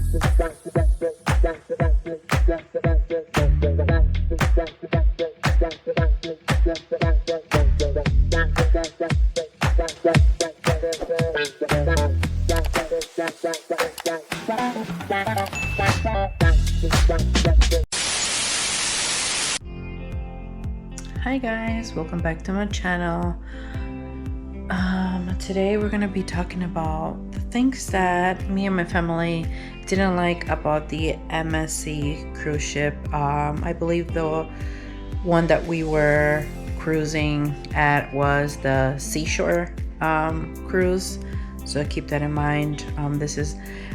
Hi guys, welcome back to my channel. Today we're gonna be talking about the things that me and my family didn't like about the MSC cruise ship. I believe the one that we were cruising at was the Seashore cruise, so keep that in mind. This is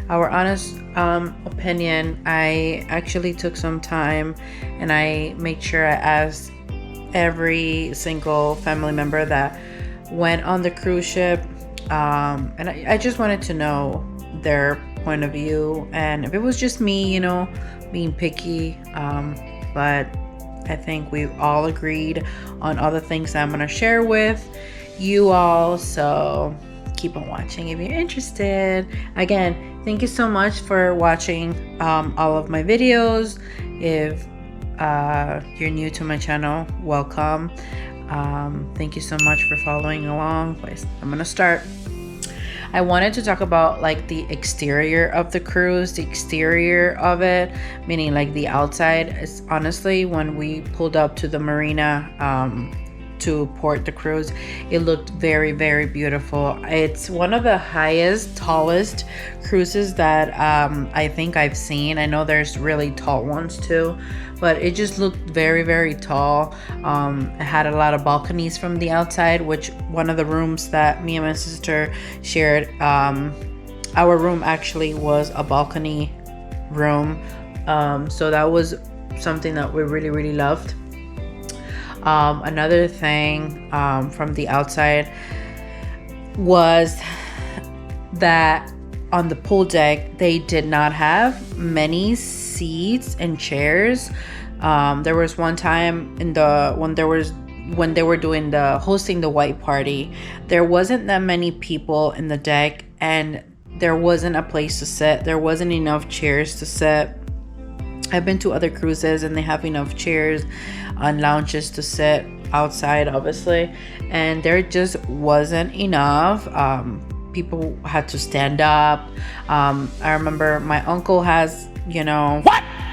our honest opinion. I actually took some time and I made sure I asked every single family member that went on the cruise ship, and I just wanted to know their point of view, and if it was just me, you know, being picky, but I think we all agreed on all the things that I'm gonna share with you all, so keep on watching if you're interested. Again, thank you so much for watching all of my videos. If you're new to my channel, welcome. Thank you so much for following along. I'm gonna start. I wanted to talk about like the exterior of the cruise, the exterior of it, meaning like the outside. It's honestly, when we pulled up to the marina to port the cruise, it looked very, very beautiful. It's one of the highest, tallest cruises that I think I've seen. I know there's really tall ones too, but it just looked very, very tall. It had a lot of balconies from the outside, which one of the rooms that me and my sister shared, our room actually was a balcony room. So that was something that we really, really loved. Another thing from the outside was that on the pool deck they did not have many seats and chairs. There was one time when they were doing the hosting the white party, there wasn't that many people in the deck and there wasn't a place to sit. There wasn't enough chairs to sit. I've been to other cruises and they have enough chairs and lounges to sit outside, obviously, and there just wasn't enough. People had to stand up. I remember my uncle has, you know,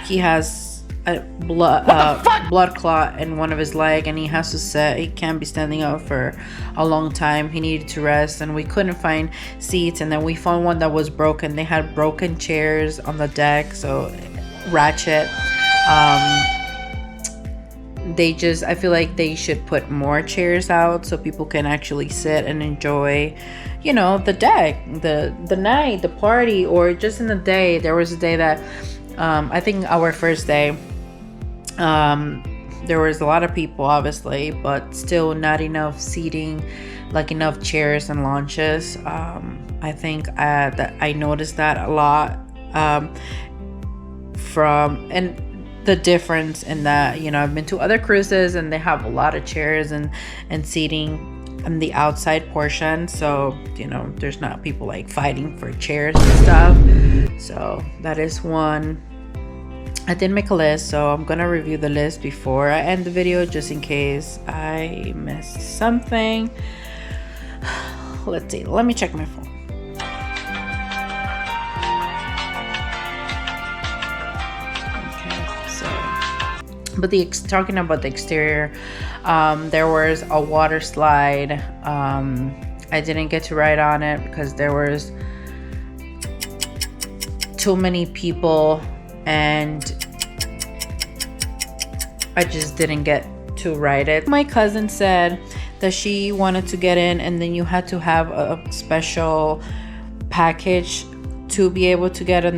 he has a blood clot in one of his leg and he has to sit. He can't be standing up for a long time. He needed to rest and we couldn't find seats, and then we found one that was broken. They had broken chairs on the deck, so ratchet. I feel like they should put more chairs out so people can actually sit and enjoy, you know, the deck, the night, the party, or just in the day. There was a day that I think our first day, there was a lot of people obviously, but still not enough seating, like enough chairs and lounges. I think that I noticed that a lot, and the difference in that, you know, I've been to other cruises and they have a lot of chairs and seating on the outside portion, so you know there's not people like fighting for chairs and stuff. So that is one. I did make a list, so I'm gonna review the list before I end the video just in case I missed something. Let's see, let me check my phone. But talking about the exterior, there was a water slide. I didn't get to ride on it because there was too many people and I just didn't get to ride it. My cousin said that she wanted to get in and then you had to have a special package to be able to get on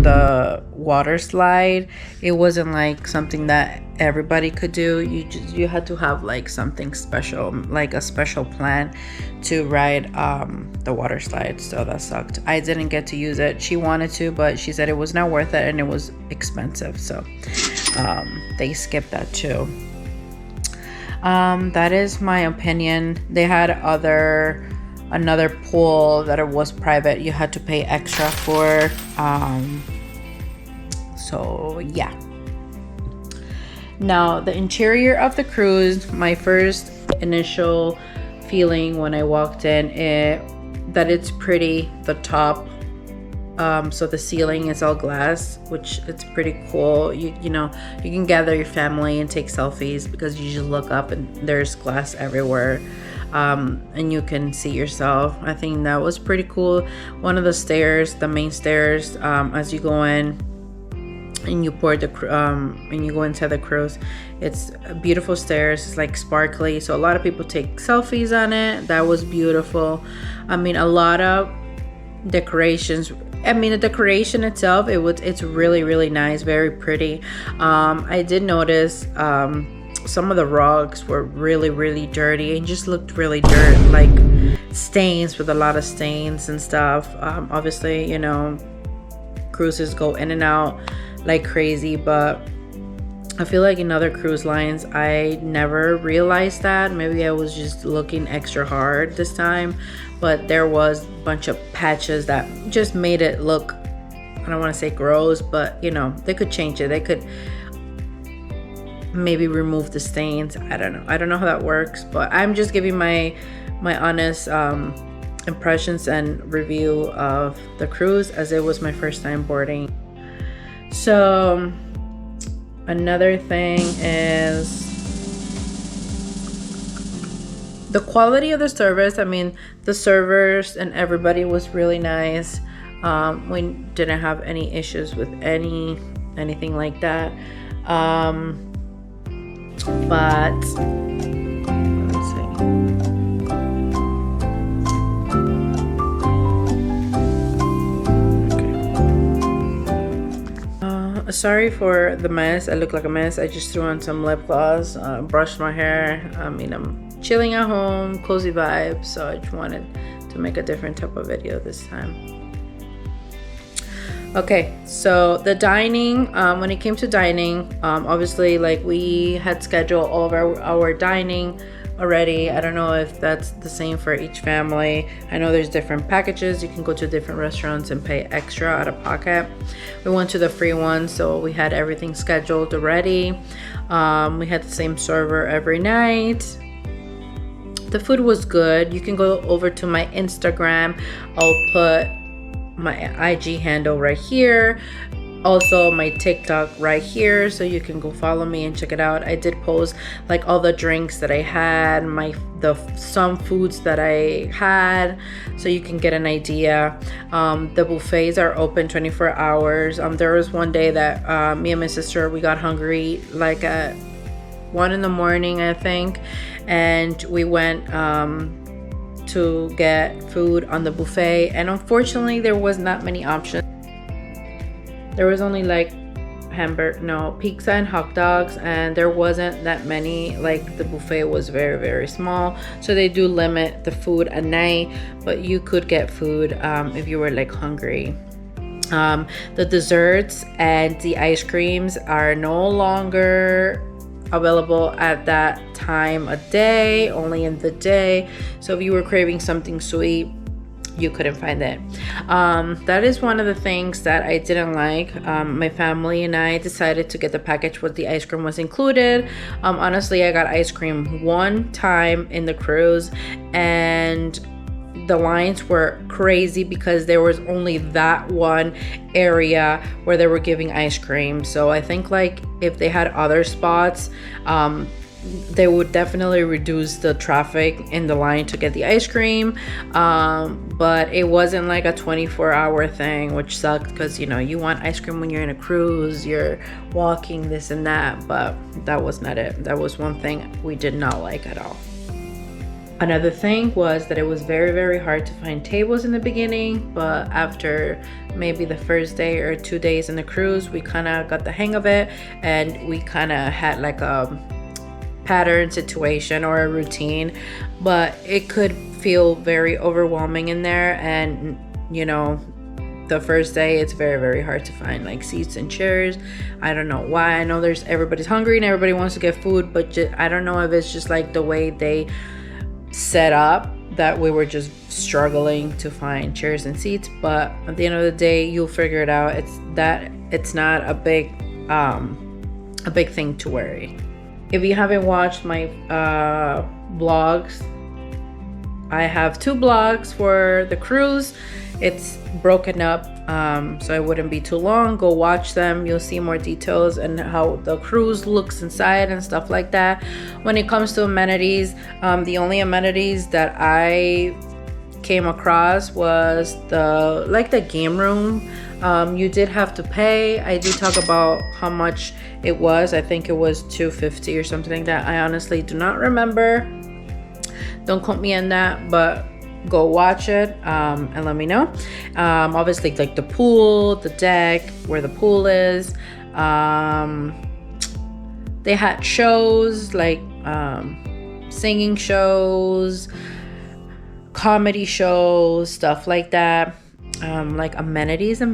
the water slide. It wasn't like something that everybody could do. You had to have like something special, like a special plan to ride the water slide. So that sucked. I didn't get to use it. She wanted to, but she said it was not worth it and it was expensive, so they skipped that too. That is my opinion. They had other another pool that it was private. You had to pay extra for. So yeah. Now the interior of the cruise, my first initial feeling when I walked in, that it's pretty. The top, so the ceiling is all glass, which it's pretty cool. You know, you can gather your family and take selfies because you just look up and there's glass everywhere, and you can see yourself. I think that was pretty cool. One of the stairs, the main stairs, as you go in and you board the and you go inside the cruise, it's beautiful stairs. It's like sparkly, so a lot of people take selfies on it. That was beautiful. I mean, a lot of decorations. I mean, the decoration itself, it's really nice, very pretty. I did notice some of the rugs were really dirty and just looked really like stains, with a lot of stains and stuff. Obviously, you know, cruises go in and out like crazy, but I feel like in other cruise lines I never realized that. Maybe I was just looking extra hard this time, but there was a bunch of patches that just made it look, I don't want to say gross, but you know, they could change it. They could maybe remove the stains. I don't know how that works, but I'm just giving my honest impressions and review of the cruise, as it was my first time boarding. So another thing is the quality of the service. I mean, the servers and everybody was really nice. We didn't have any issues with anything like that. But let's see. Sorry for the mess. I look like a mess. I just threw on some lip gloss, brushed my hair. I mean, I'm chilling at home, cozy vibes, so I just wanted to make a different type of video this time. Okay, so the dining, when it came to dining, obviously, like, we had scheduled all of our dining already. I don't know if that's the same for each family. I know there's different packages. You can go to different restaurants and pay extra out of pocket. We went to the free one, so we had everything scheduled already. We had the same server every night. The food was good. You can go over to my Instagram. I'll put my IG handle right here, also my TikTok right here, so you can go follow me and check it out. I did post like all the drinks that I had, some foods that I had, so you can get an idea. The buffets are open 24 hours. There was one day that me and my sister, we got hungry like at 1 in the morning, I think, and we went to get food on the buffet, and unfortunately there was not many options. There was only like pizza and hot dogs, and there wasn't that many. Like, the buffet was very small, so they do limit the food at night, but you could get food if you were like hungry. The desserts and the ice creams are no longer available at that time of day, only in the day. So if you were craving something sweet, you couldn't find it. That is one of the things that I didn't like. My family and I decided to get the package where the ice cream was included. Honestly, I got ice cream one time in the cruise, and the lines were crazy because there was only that one area where they were giving ice cream. So I think, like, if they had other spots, they would definitely reduce the traffic in the line to get the ice cream, but it wasn't like a 24-hour thing, which sucked because, you know, you want ice cream when you're in a cruise, you're walking, this and that, but that was not it. That was one thing we did not like at all. Another thing was that it was very hard to find tables in the beginning, but after maybe the first day or 2 days in the cruise, we kind of got the hang of it, and we kind of had like a pattern situation or a routine, but it could feel very overwhelming in there. And, you know, the first day it's very hard to find like seats and chairs. I don't know why. I know everybody's hungry and everybody wants to get food, but I don't know if it's just like the way they set up that we were just struggling to find chairs and seats, but at the end of the day, you'll figure it out. It's not a big thing to worry. If you haven't watched my vlogs, I have 2 vlogs for the cruise. It's broken up, so it wouldn't be too long. Go watch them. You'll see more details and how the cruise looks inside and stuff like that. When it comes to amenities, the only amenities that I came across was the game room. You did have to pay. I do talk about how much it was. I think it was $250 or something like that. I honestly do not remember. Don't quote me on that, but go watch it and let me know. Obviously, like the pool, the deck where the pool is. They had shows like singing shows, comedy shows, stuff like that. Like amenities. I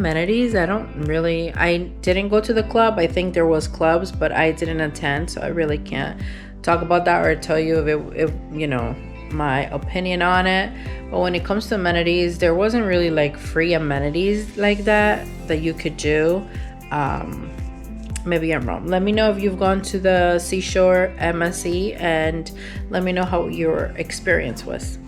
didn't go to the club. I think there was clubs, but I didn't attend, so I really can't talk about that or tell you if you know, my opinion on it. But when it comes to amenities, there wasn't really like free amenities like that you could do. Maybe I'm wrong. Let me know if you've gone to the Seashore MSC and let me know how your experience was.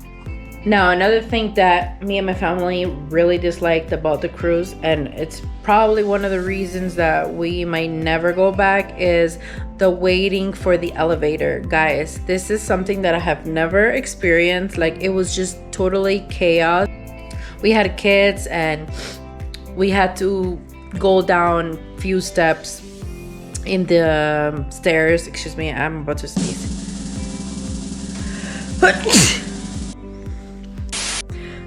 Now, another thing that me and my family really disliked about the cruise, and it's probably one of the reasons that we might never go back, is the waiting for the elevator. Guys, this is something that I have never experienced. Like, it was just totally chaos. We had kids and we had to go down a few steps in the stairs. Excuse me, I'm about to sneeze.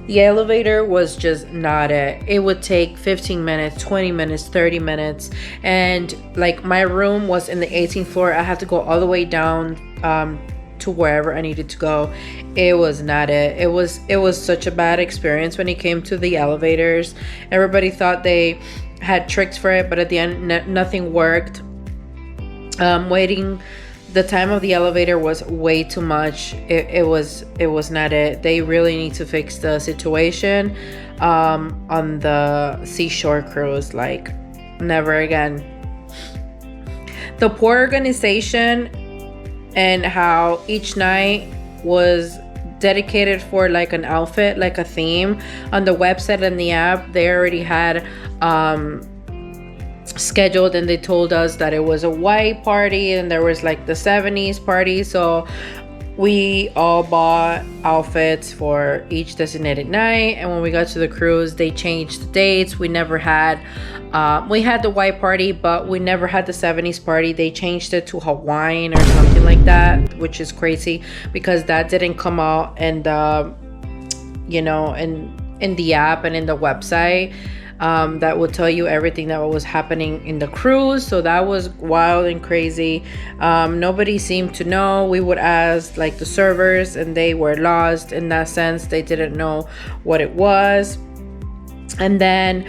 The elevator was just not it. It would take 15 minutes, 20 minutes, 30 minutes. And like my room was in the 18th floor. I had to go all the way down to wherever I needed to go. It was not it. It was such a bad experience when it came to the elevators. Everybody thought they had tricks for it, but at the end, nothing worked. Waiting. The time of the elevator was way too much. It was not it. They really need to fix the situation on the Seashore cruise. Like, never again. The poor organization and how each night was dedicated for like an outfit, like a theme. On the website and the app, they already had scheduled, and they told us that it was a white party and there was like the 70s party. So we all bought outfits for each designated night, and when we got to the cruise, they changed the dates. We never had we had the white party, but we never had the 70s party. They changed it to Hawaiian or something like that, which is crazy because that didn't come out in the, you know, in the app and in the website. That would tell you everything that was happening in the cruise. So that was wild and crazy. Nobody seemed to know. We would ask like the servers, and they were lost in that sense. They didn't know what it was. And then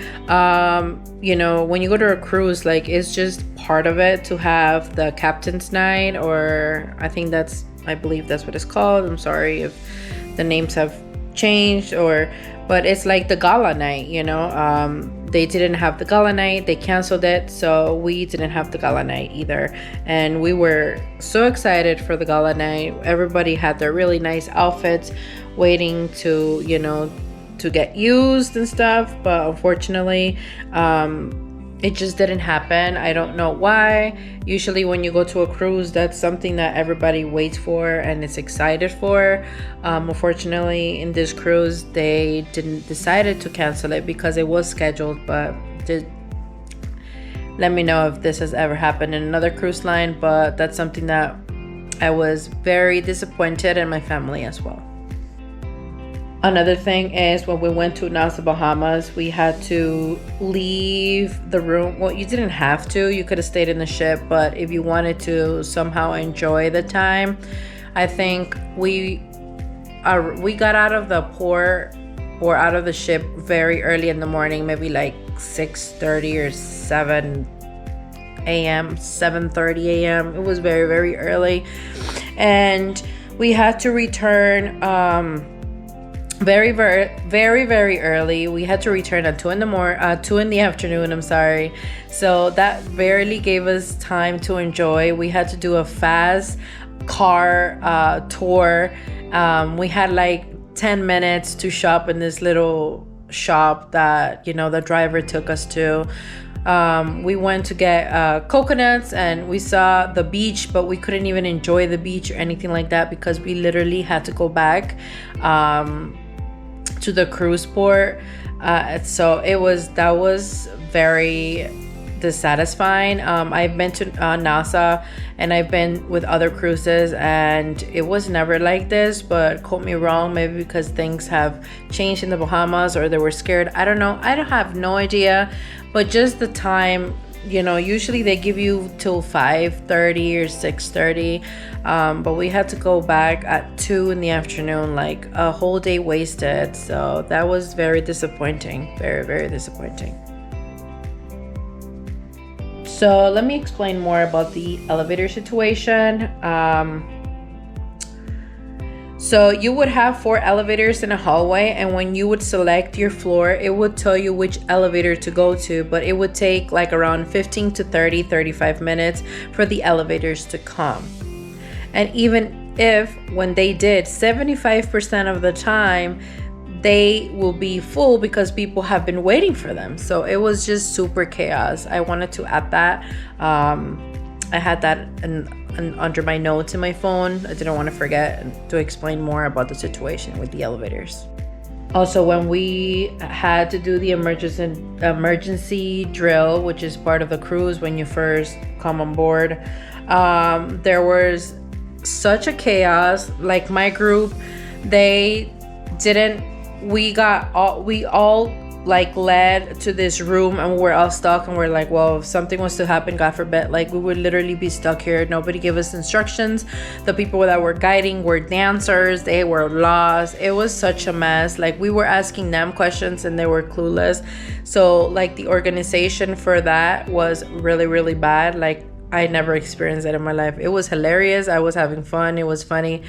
you know, when you go to a cruise, like, it's just part of it to have the captain's night, or I believe that's what it's called. I'm sorry if the names have changed, but it's like the gala night, you know. They didn't have the gala night. They canceled it, so we didn't have the gala night either. And we were so excited for the gala night. Everybody had their really nice outfits waiting to, you know, to get used and stuff, but unfortunately it just didn't happen. I don't know why. Usually when you go to a cruise, that's something that everybody waits for and is excited for. Unfortunately, in this cruise, they decided to cancel it because it was scheduled. But let me know if this has ever happened in another cruise line. But that's something that I was very disappointed, and my family as well. Another thing is, when we went to Nassau, Bahamas, we had to leave the room. Well, you didn't have to. You could have stayed in the ship, but if you wanted to somehow enjoy the time, I think we got out of the port or out of the ship very early in the morning, maybe like 6:30 or 7:30 a.m. It was very, very early, and we had to return very early. We had to return at 2 in the afternoon, I'm sorry. So that barely gave us time to enjoy. We had to do a fast car tour. We had like 10 minutes to shop in this little shop that the driver took us to. We went to get coconuts, and we saw the beach, but we couldn't even enjoy the beach or anything like that because we literally had to go back to the cruise port. So that was very dissatisfying. I've been to NASA, and I've been with other cruises, and it was never like this, but quote me wrong, maybe because things have changed in the Bahamas or they were scared. I don't know. I don't have no idea, but just the time, usually they give you till 5:30 or 6:30, but we had to go back at 2 in the afternoon, like a whole day wasted. So that was very disappointing, very disappointing. So let me explain more about the elevator situation. So you would have 4 elevators in a hallway, and when you would select your floor, it would tell you which elevator to go to, but it would take like around 15 to 35 minutes for the elevators to come. And even if when they did, 75% of the time they will be full because people have been waiting for them. So it was just super chaos. I wanted to add that. I had that under my notes in my phone. I didn't want to forget to explain more about the situation with the elevators. Also, when we had to do the emergency drill, which is part of the cruise when you first come on board, there was such a chaos. Like my group, we all like led to this room, and we're all stuck, and we're like, well, if something was to happen, God forbid, like we would literally be stuck here. Nobody gave us instructions. The people that were guiding were dancers. They were lost. It was such a mess. Like we were asking them questions and they were clueless. So like the organization for that was really bad. Like I never experienced that in my life. It was hilarious. I was having fun. It was funny,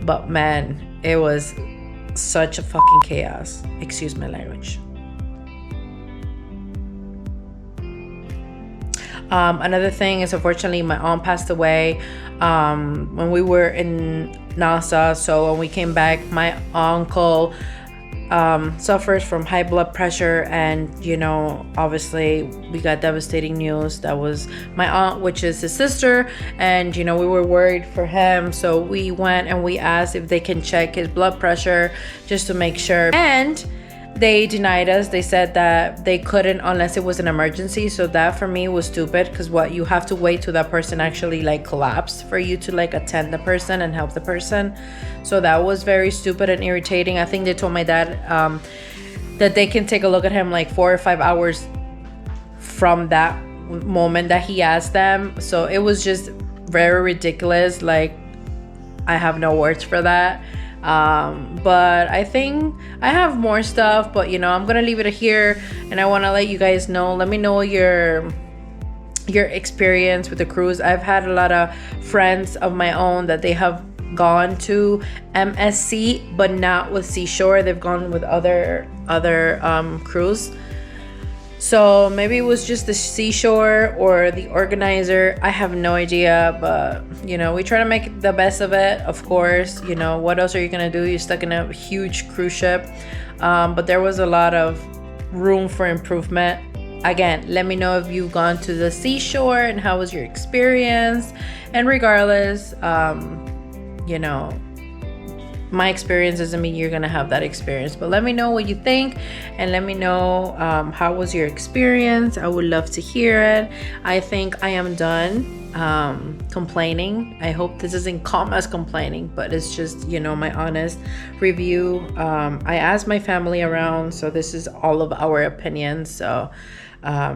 but man, it was such a fucking chaos. Excuse my language. Another thing is, unfortunately, my aunt passed away when we were in Nassau. So when we came back, my uncle suffers from high blood pressure, and obviously we got devastating news. That was my aunt, which is his sister, and we were worried for him. So we went and we asked if they can check his blood pressure just to make sure, and they denied us. They said that they couldn't unless it was an emergency. So that for me was stupid, because you have to wait till that person actually like collapse for you to like attend the person and help the person. So that was very stupid and irritating. I think they told my dad that they can take a look at him like 4 or 5 hours from that moment that he asked them. So it was just very ridiculous. Like I have no words for that. But I think I have more stuff, but I'm gonna leave it here, and I want to let you guys know. Let me know your experience with the cruise. I've had a lot of friends of my own that they have gone to MSC, but not with Seashore. They've gone with other cruise. So maybe it was just the Seashore or the organizer. I have no idea, but we try to make the best of it, of course. What else are you gonna do? You're stuck in a huge cruise ship. But there was a lot of room for improvement. Again, let me know if you've gone to the Seashore and how was your experience. And regardless, my experience doesn't mean you're gonna have that experience, but let me know what you think, and let me know how was your experience. I would love to hear it. I think I am done complaining. I hope this doesn't come as complaining, but it's just my honest review. I asked my family around, so this is all of our opinions. So I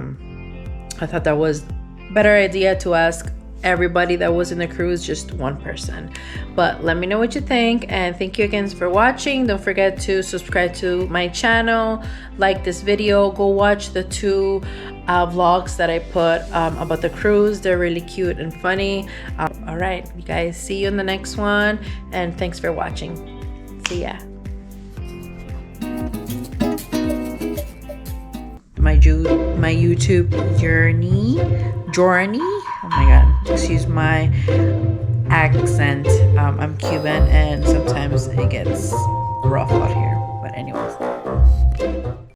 thought that was a better idea to ask everybody that was in the cruise, just one person. But let me know what you think, and thank you again for watching. Don't forget to subscribe to my channel, like this video, go watch the 2 vlogs that I put about the cruise. They're really cute and funny. All right, you guys, see you in the next one, and thanks for watching. See ya. my YouTube journey. Oh my god, excuse my accent. I'm Cuban and sometimes it gets rough on